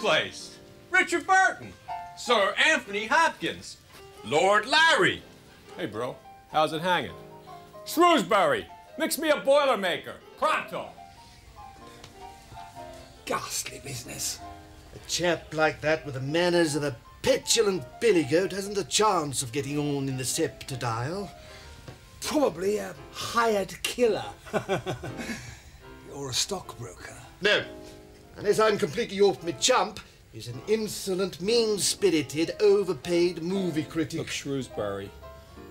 place? Richard Burton, Sir Anthony Hopkins, Lord Larry. Hey, bro, how's it hanging? Shrewsbury, mix me a Boilermaker, pronto. Ghastly business. A chap like that with the manners of a petulant billy goat hasn't a chance of getting on in the septidile. Probably a hired killer. Or a stockbroker. No, unless I'm completely off my chump, he's an insolent, mean-spirited, overpaid movie critic. Look, Shrewsbury,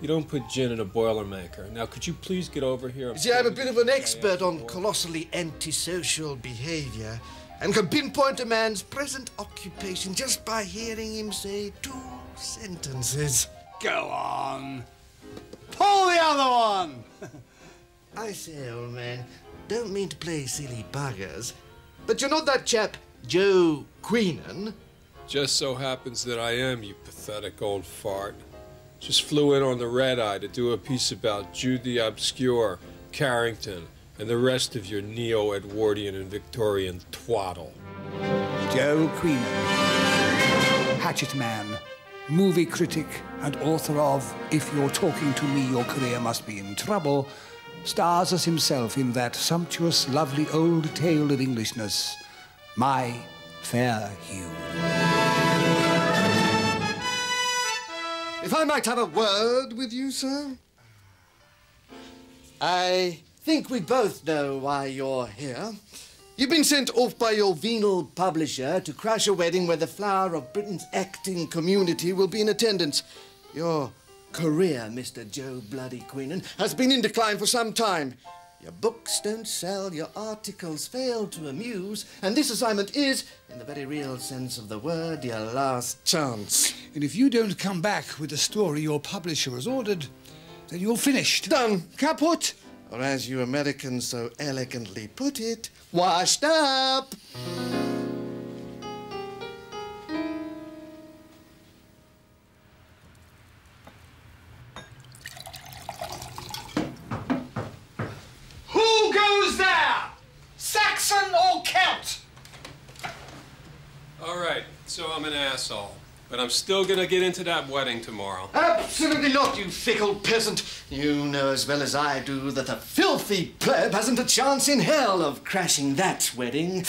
you don't put gin in a Boilermaker. Now, could you please get over here? You see, I'm a bit of an expert on colossally antisocial behaviour and can pinpoint a man's present occupation just by hearing him say 2 sentences. Go on. Pull the other one! I say, old man, don't mean to play silly buggers, but you're not that chap, Joe Queenan. Just so happens that I am, you pathetic old fart. Just flew in on the red-eye to do a piece about Jude the Obscure, Carrington, and the rest of your neo-Edwardian and Victorian twaddle. Joe Queenan, hatchet man, movie critic, and author of If You're Talking to Me, Your Career Must Be in Trouble, stars as himself in that sumptuous, lovely old tale of Englishness, My Fair Hugh. If I might have a word with you, sir? I think we both know why you're here. You've been sent off by your venal publisher to crash a wedding where the flower of Britain's acting community will be in attendance. Your career, Mr. Joe Bloody Queenan, has been in decline for some time. Your books don't sell, your articles fail to amuse, and this assignment is, in the very real sense of the word, your last chance. And if you don't come back with the story your publisher has ordered, then you're finished. Done. Kaput. Or as you Americans so elegantly put it, washed up. Who goes there? Saxon or Celt? All right, so I'm an asshole, but I'm still gonna get into that wedding tomorrow. Absolutely not, you fickle peasant. You know as well as I do that the filthy pleb hasn't a chance in hell of crashing that wedding.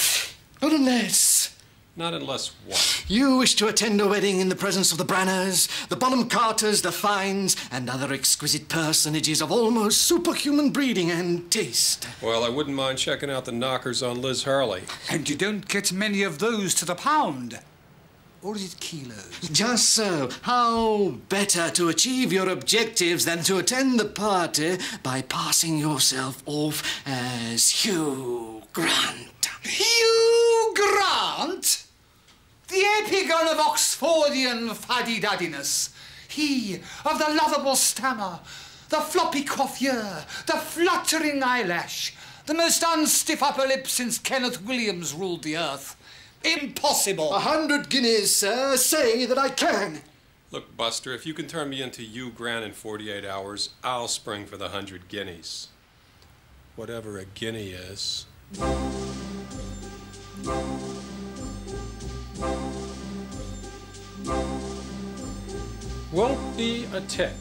Not unless... Not unless what? You wish to attend a wedding in the presence of the Branners, the Bonham Carters, the Fines, and other exquisite personages of almost superhuman breeding and taste. Well, I wouldn't mind checking out the knockers on Liz Hurley. And you don't get many of those to the pound. Or is it kilos? Just so. How better to achieve your objectives than to attend the party by passing yourself off as Hugh Grant. Hugh Grant? The epigon of Oxfordian fuddy-duddiness. He of the lovable stammer, the floppy coiffure, the fluttering eyelash, the most unstiff upper lip since Kenneth Williams ruled the earth. Impossible. 100 guineas, sir. Say that I can. Look, Buster, if you can turn me into Hugh Grant in 48 hours, I'll spring for the 100 guineas. Whatever a guinea is. Won't be a tick.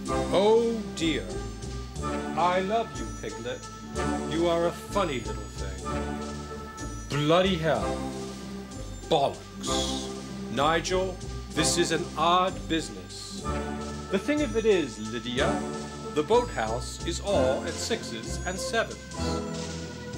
Oh, dear. I love you, Piglet. You are a funny little thing. Bloody hell. Bollocks. Nigel, this is an odd business. The thing of it is, Lydia, the boathouse is all at 6s and 7s.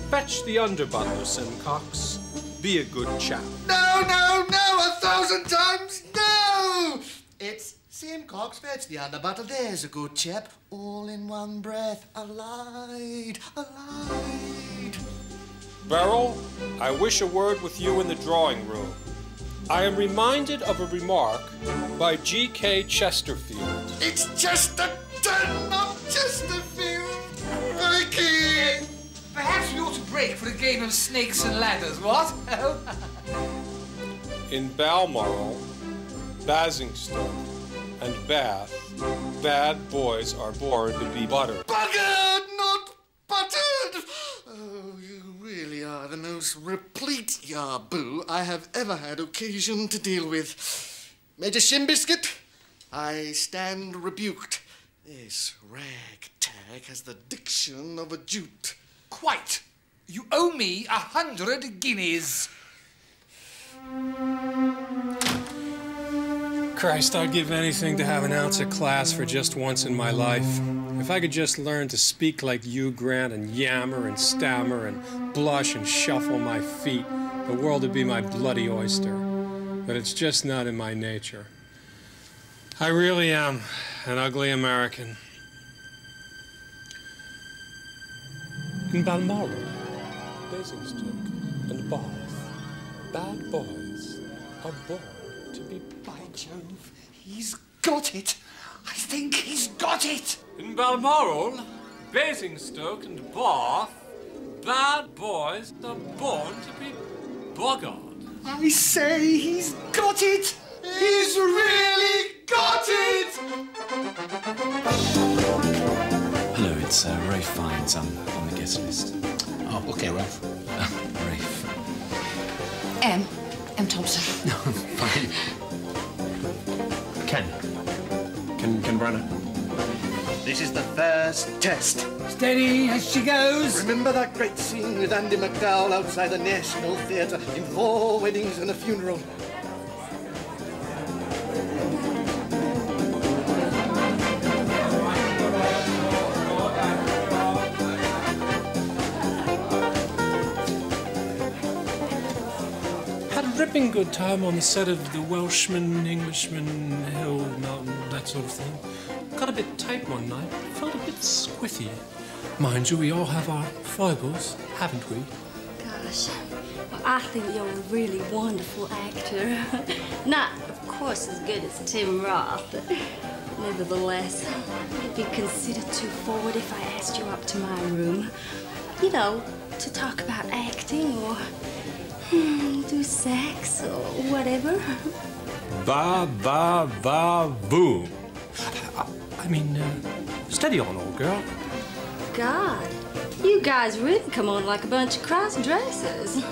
Fetch the underbutler, Simcox. Be a good chap. No, no, no! 1,000 times no! It's Simcox, fetch the underbutler. There's a good chap. All in one breath. Allied, allied. Beryl, I wish a word with you in the drawing room. I am reminded of a remark by G.K. Chesterfield. It's just a turn, not Chesterfield. Vicky! Perhaps we ought to break for a game of snakes and ladders, what? In Balmoral, Basingstoke, and Bath, bad boys are born to be buttered. Buggered, not buttered! Oh, you really are the most most replete yarboo I have ever had occasion to deal with. Major Shimbiscuit, I stand rebuked. This ragtag has the diction of a jute. Quite. You owe me 100 guineas. Christ, I'd give anything to have an ounce of class for just once in my life. If I could just learn to speak like Hugh Grant and yammer and stammer and blush and shuffle my feet, the world would be my bloody oyster. But it's just not in my nature. I really am an ugly American. In Balmoral, Basingstoke, and Bath, bad boys are born to be By Jove, he's got it. I think he's got it. In Balmoral, Basingstoke, and Bath, bad boys are born to be boggart. I say he's got it. He's really got it. Hello, it's Rafe Fiennes. I'm on the guest list. Oh, okay, Ralph. Rafe. M Thompson. No, fine. Ken Branagh. This is the first test. Steady as she goes. Remember that great scene with Andy McDowell outside the National Theatre in 4 Weddings and a Funeral? Had a ripping good time on the set of The Welshman, Englishman, Hill, Mountain, that sort of thing. Got a bit tight one night, felt a bit squiffy. Mind you, we all have our foibles, haven't we? Gosh, well, I think you're a really wonderful actor. Not, of course, as good as Tim Roth, but nevertheless, it'd be considered too forward if I asked you up to my room. You know, to talk about acting or do sex or whatever. Boom. I mean, steady on, old girl. God, you guys really come on like a bunch of cross-dressers.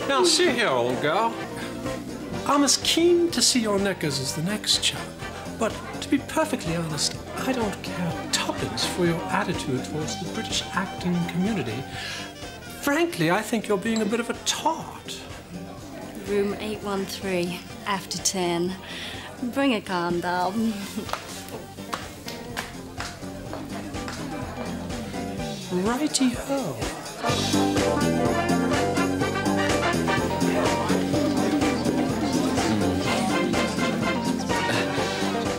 Now, see here, old girl. I'm as keen to see your knickers as the next chap. But to be perfectly honest, I don't care tuppence for your attitude towards the British acting community. Frankly, I think you're being a bit of a tart. Room 813, after 10. Bring a condom. Righty-ho.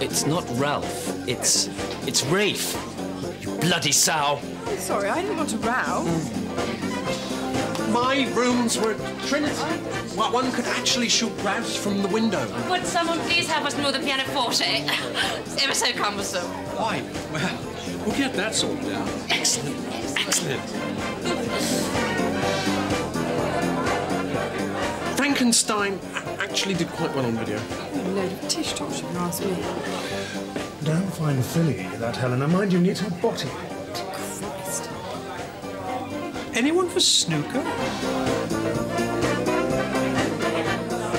It's not Ralph. It's Rafe. You bloody sow. I'm sorry, I didn't want to row. My rooms were Trinity. Well, one could actually shoot Ralph from the window. Would someone please help us move the pianoforte? It's ever so cumbersome. Why? Well, We'll get that sorted out. excellent. Excellent. Frankenstein actually did quite well on video. A load of tish tosh, if you ask me. Damn fine filly, that Helena. Mind you, needs her body. Christ. Anyone for snooker?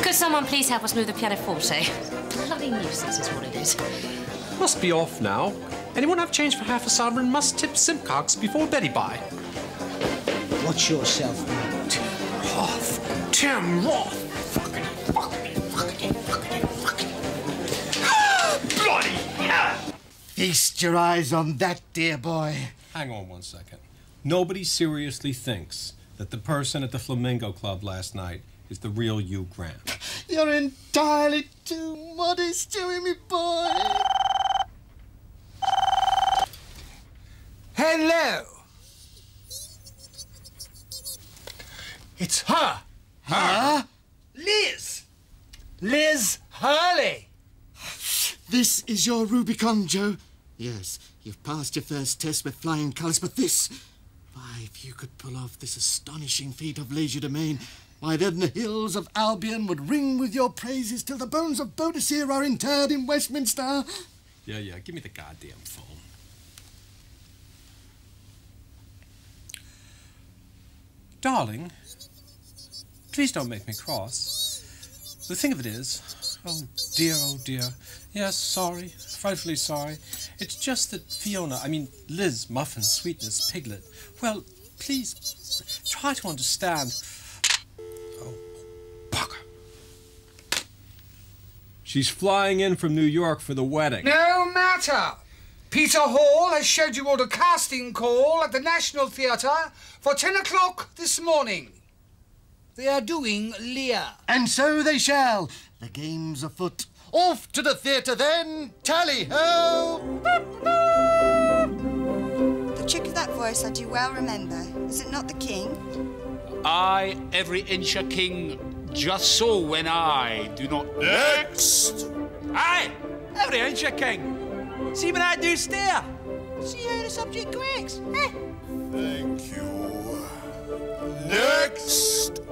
Could someone please help us move the pianoforte? Bloody nuisance is what it is. Must be off now. Anyone have change for half a sovereign? Must tip Simcox before Betty buy. Watch yourself now. Tim Roth. Bloody hell! Feast your eyes on that, dear boy. Hang on one second. Nobody seriously thinks that the person at the Flamingo Club last night is the real Hugh Grant. You're entirely too modest, Joey, me boy. Hello. It's her. Huh? Liz. Liz Hurley. This is your Rubicon, Joe. Yes, you've passed your first test with flying colours, but this... Why, if you could pull off this astonishing feat of legerdemain, why, then the hills of Albion would ring with your praises till the bones of Boadicea are interred in Westminster. Yeah, give me the goddamn phone. Darling, please don't make me cross. The thing of it is, oh dear, yes, sorry, frightfully sorry. It's just that Fiona, I mean Liz, Muffin, Sweetness, Piglet, well, please, try to understand. Oh, bugger. She's flying in from New York for the wedding. No matter. Peter Hall has scheduled a casting call at the National Theatre for 10 o'clock this morning. They are doing Lear. And so they shall. The game's afoot. Off to the theatre then. Tally-ho! The trick of that voice I do well remember. Is it not the king? I, every inch a king, just so when I do not... Next! Aye, every inch a king. See when I do stare. See how the subject quakes, eh? Thank you. Next!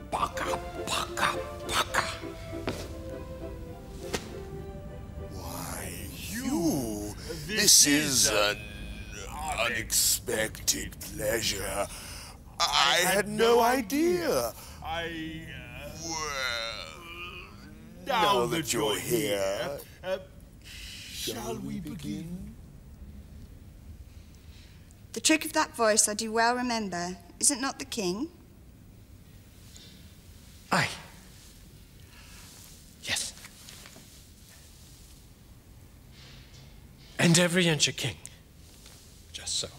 Baka, baka, baka. Why, you... This is an unexpected pleasure. I had no idea. Well, now that you're here, shall we begin? The trick of that voice I do well remember. Is it not the king? Aye. Yes. And every inch a king. Just so.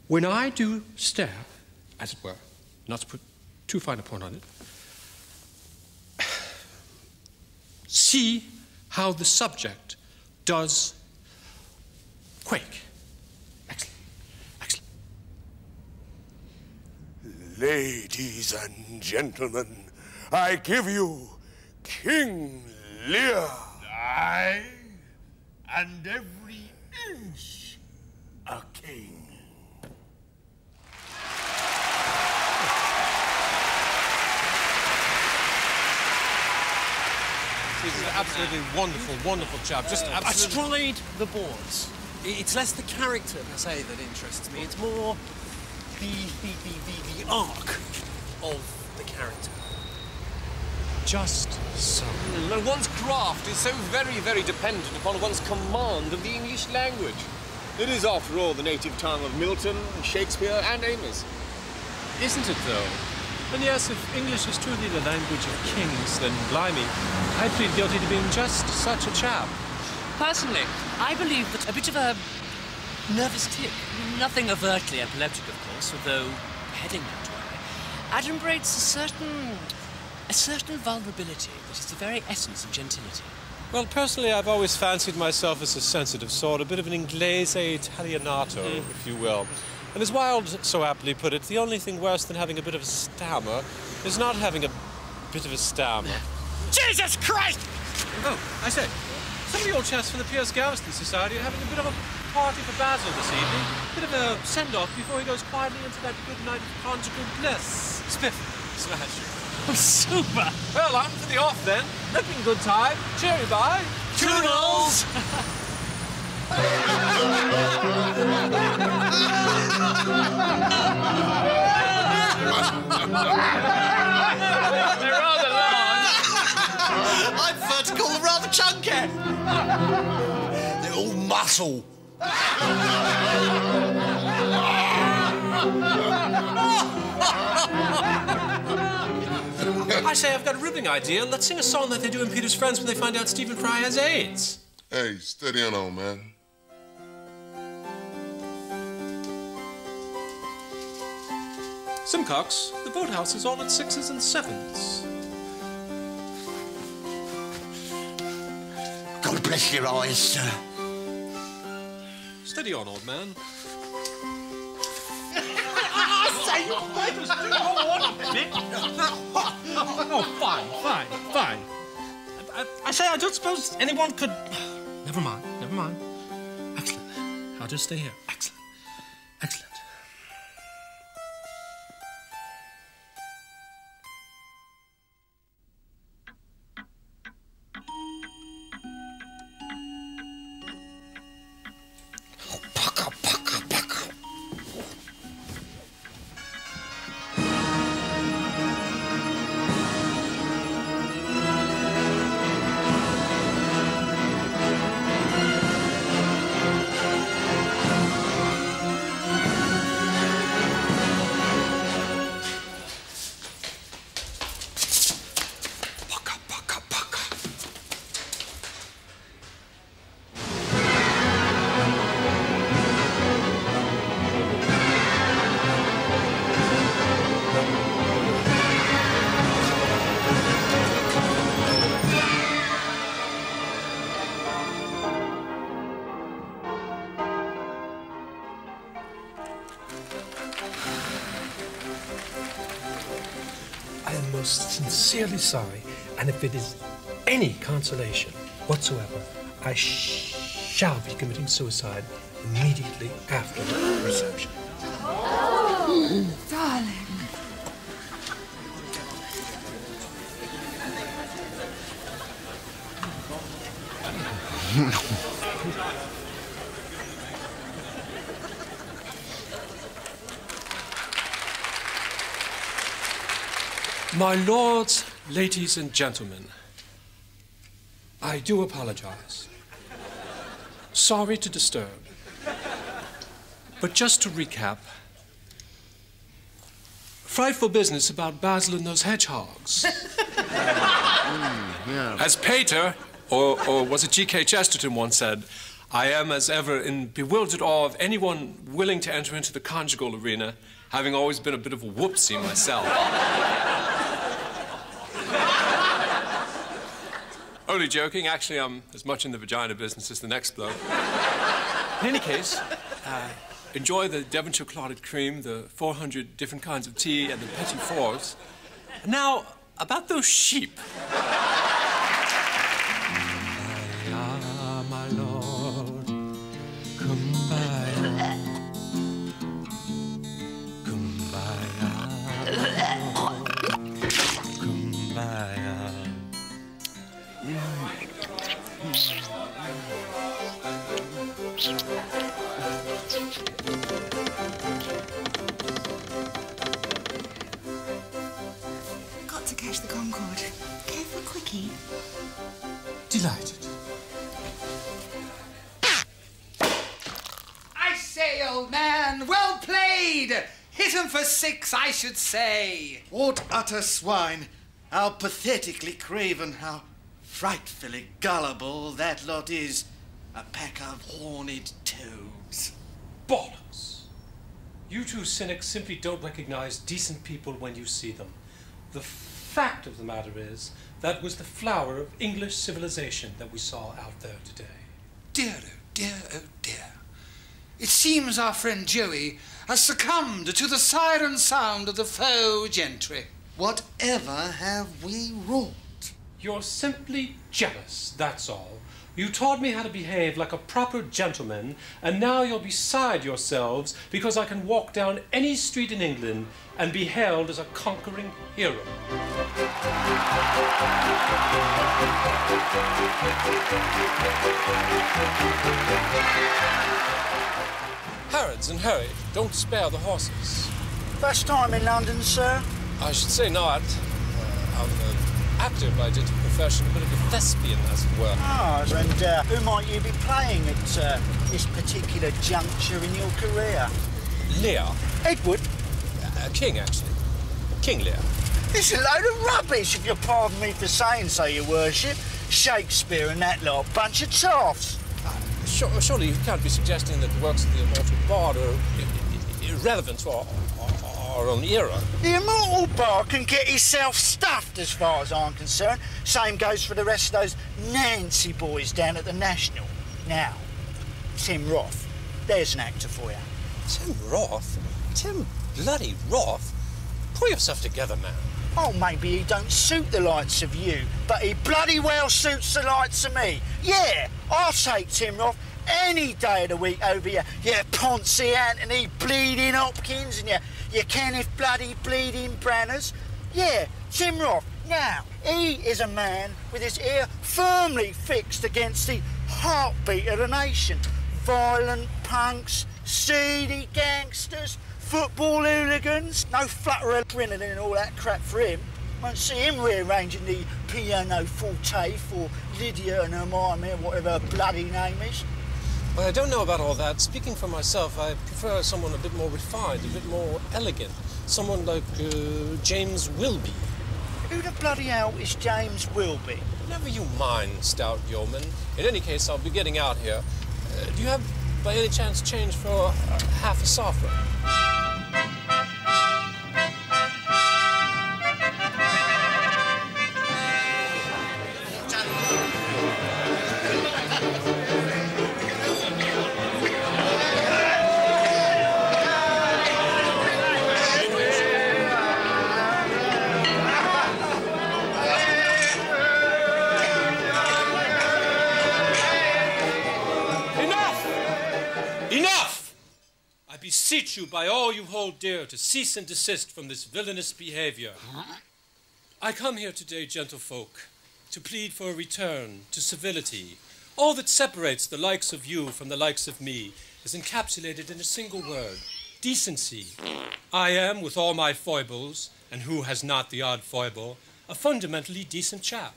When I do stare, as it were, not to put too fine a point on it, see how the subject does quake. Excellent. Excellent. Ladies and gentlemen, I give you King Lear. Aye, and every inch a king. He's an absolutely wonderful, wonderful chap. Just absolutely... Astride the boards. It's less the character per se that interests me. It's more the arc of the character. Just so. One's craft is so very, very dependent upon one's command of the English language. It is, after all, the native tongue of Milton, Shakespeare, and Amos. Isn't it, though? And yes, if English is truly the language of kings, then blimey, I plead guilty to being just such a chap. Personally, I believe that a bit of a nervous tic, nothing overtly epileptic, of course, although heading that way, adumbrates a certain vulnerability that is the very essence of gentility. Well, personally, I've always fancied myself as a sensitive sort, a bit of an inglese Italianato, if you will. And as Wilde so aptly put it, the only thing worse than having a bit of a stammer is not having a bit of a stammer. Jesus Christ! Oh, I say, some of the old chaps from the Piers Gaveston Society are having a bit of a party for Basil this evening. A bit of a send-off before he goes quietly into that good night of conjugal bliss. Spiff, smash. Oh, super! Well, I'm for the off then. Looking good time. Cheery bye. Toodles! They're rather large. I'm vertical, rather chunky. They're all muscle. I say, I've got a ripping idea. Let's sing a song that they do in Peter's Friends when they find out Stephen Fry has AIDS. Hey, steady on, man. Simcox, the boathouse is all at 6s and 7s. God bless your eyes, sir. Steady on, old man. Oh, fine. I say, I don't suppose anyone could... Never mind. Excellent. I'll just stay here. Excellent. sincerely sorry, and if it is any consolation whatsoever, I shall be committing suicide immediately after the reception. Darling. My lords, ladies and gentlemen, I do apologize. Sorry to disturb. But just to recap, frightful business about Basil and those hedgehogs. Yeah. As Pater, or was it G.K. Chesterton once said, I am as ever in bewildered awe of anyone willing to enter into the conjugal arena, having always been a bit of a whoopsie myself. Only joking. Actually, I'm as much in the vagina business as the next bloke. In any case, enjoy the Devonshire clotted cream, the 400 different kinds of tea, and the petit fours. Now, about those sheep. Kumbaya, my lord. Kumbaya. Kumbaya. Kumbaya. Got to catch the Concorde. Careful, quickie. Delighted. I say, old man, well played! Hit him for 6, I should say. What utter swine! How pathetically craven, how frightfully gullible that lot is. A pack of horned toads. Bollocks! You two cynics simply don't recognize decent people when you see them. The fact of the matter is, that was the flower of English civilization that we saw out there today. Dear, oh dear, oh dear. It seems our friend Joey has succumbed to the siren sound of the faux gentry. Whatever have we wrought? You're simply jealous, that's all. You taught me how to behave like a proper gentleman, and now you're beside yourselves because I can walk down any street in England and be hailed as a conquering hero. Harrods and Harry, don't spare the horses. First time in London, sir? I should say not. I'm an actor by dint of profession, a bit of a thespian, as it were. Ah, and who might you be playing at this particular juncture in your career? Lear. Edward? King, actually. King Lear. It's a load of rubbish, if you'll pardon me for saying so, your worship. Shakespeare and that lot, bunch of toffs. Surely you can't be suggesting that the works of the immortal bard are irrelevant to our own era. The immortal bard can get himself stuffed as far as I'm concerned. Same goes for the rest of those Nancy boys down at the National. Now, Tim Roth, there's an actor for you. Tim Roth? Tim bloody Roth? Pull yourself together, man. Oh, maybe he don't suit the likes of you, but he bloody well suits the likes of me. Yeah, I'll take Tim Roth any day of the week over you. Yeah, Ponce Anthony, Bleeding Hopkins, and your Kenneth bloody Bleeding Branners. Yeah, Tim Roth. Now, he is a man with his ear firmly fixed against the heartbeat of the nation. Violent punks, seedy gangsters, football hooligans, no flutterer grinning and all that crap for him. Won't see him rearranging the piano forte for Lydia and Hermione, whatever her bloody name is. Well, I don't know about all that. Speaking for myself, I prefer someone a bit more refined, a bit more elegant. Someone like James Wilby. Who the bloody hell is James Wilby? Never you mind, stout yeoman. In any case, I'll be getting out here. Do you have, by any chance, change for half a sovereign? beseech you by all you hold dear to cease and desist from this villainous behavior. I come here today, gentlefolk, to plead for a return to civility. All that separates the likes of you from the likes of me is encapsulated in a single word: decency. I am, with all my foibles, and who has not the odd foible, a fundamentally decent chap.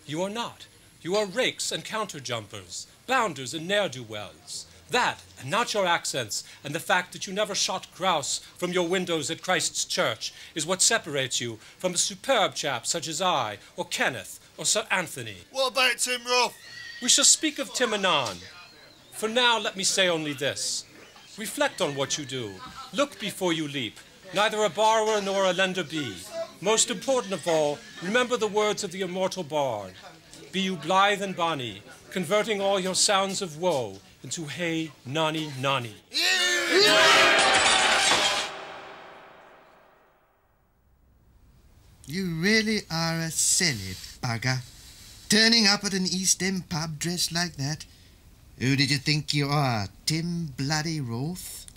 You are not. You are rakes and counter-jumpers, bounders and ne'er-do-wells. That, and not your accents, and the fact that you never shot grouse from your windows at Christ's Church, is what separates you from a superb chap such as I, or Kenneth, or Sir Anthony. What about Tim Roth? We shall speak of Tim anon. For now, let me say only this. Reflect on what you do. Look before you leap. Neither a borrower nor a lender be. Most important of all, remember the words of the immortal bard. Be you blithe and bonny, converting all your sounds of woe into hey, nonny, nonny. You really are a silly bugger. Turning up at an East End pub dressed like that. Who did you think you are, Tim Bloody Roth?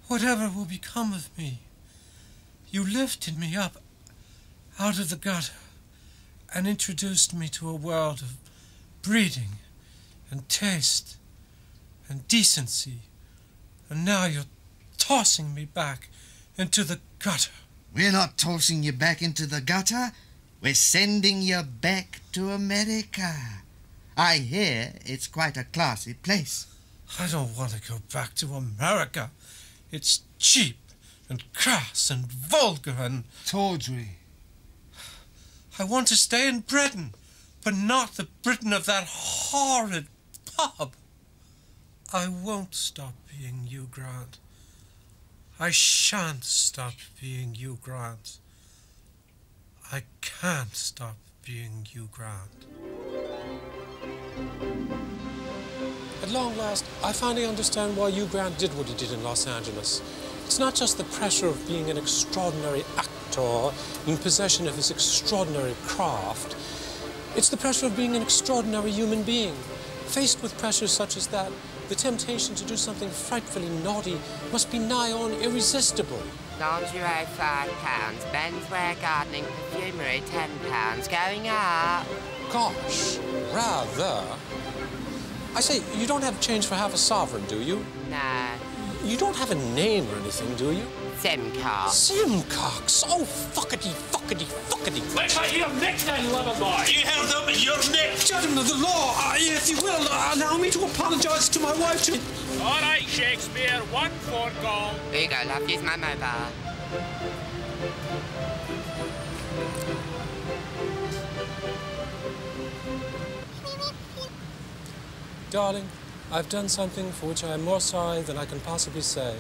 Whatever will become of me? You lifted me up out of the gutter and introduced me to a world of breeding and taste and decency. And now you're tossing me back into the gutter. We're not tossing you back into the gutter. We're sending you back to America. I hear it's quite a classy place. I don't want to go back to America. It's cheap and crass and vulgar and tawdry. I want to stay in Britain, but not the Britain of that horrid pub. I won't stop being Hugh Grant. I shan't stop being Hugh Grant. I can't stop being Hugh Grant. At long last, I finally understand why Hugh Grant did what he did in Los Angeles. It's not just the pressure of being an extraordinary actor in possession of his extraordinary craft. It's the pressure of being an extraordinary human being. Faced with pressures such as that, the temptation to do something frightfully naughty must be nigh on irresistible. Lingerie £5, menswear gardening perfumery £10, going up. Gosh, rather. I say, you don't have change for half a sovereign, do you? No. You don't have a name or anything, do you? Simcox. Simcox? Oh, fuckity, fuckity, fuckity. Wait till your neck, then, lover boy. You held up your neck. Gentlemen of the law, if you will, allow me to apologise to my wife. All right, Shakespeare, 1 for gold. Here you go, love. Use my mobile. Darling, I've done something for which I am more sorry than I can possibly say.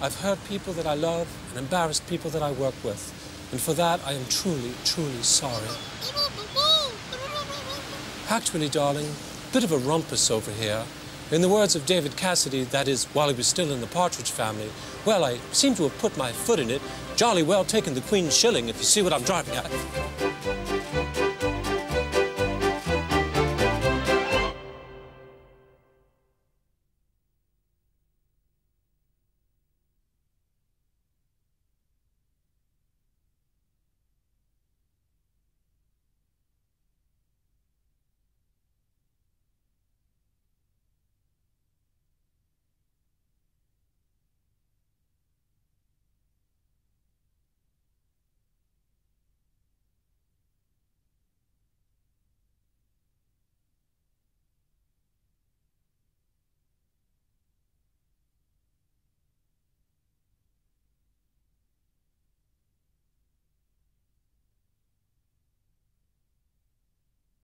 I've hurt people that I love and embarrassed people that I work with. And for that, I am truly, truly sorry. Actually, darling, bit of a rumpus over here. In the words of David Cassidy, that is, while he was still in the Partridge Family, well, I seem to have put my foot in it. Jolly well taken the Queen's shilling, if you see what I'm driving at.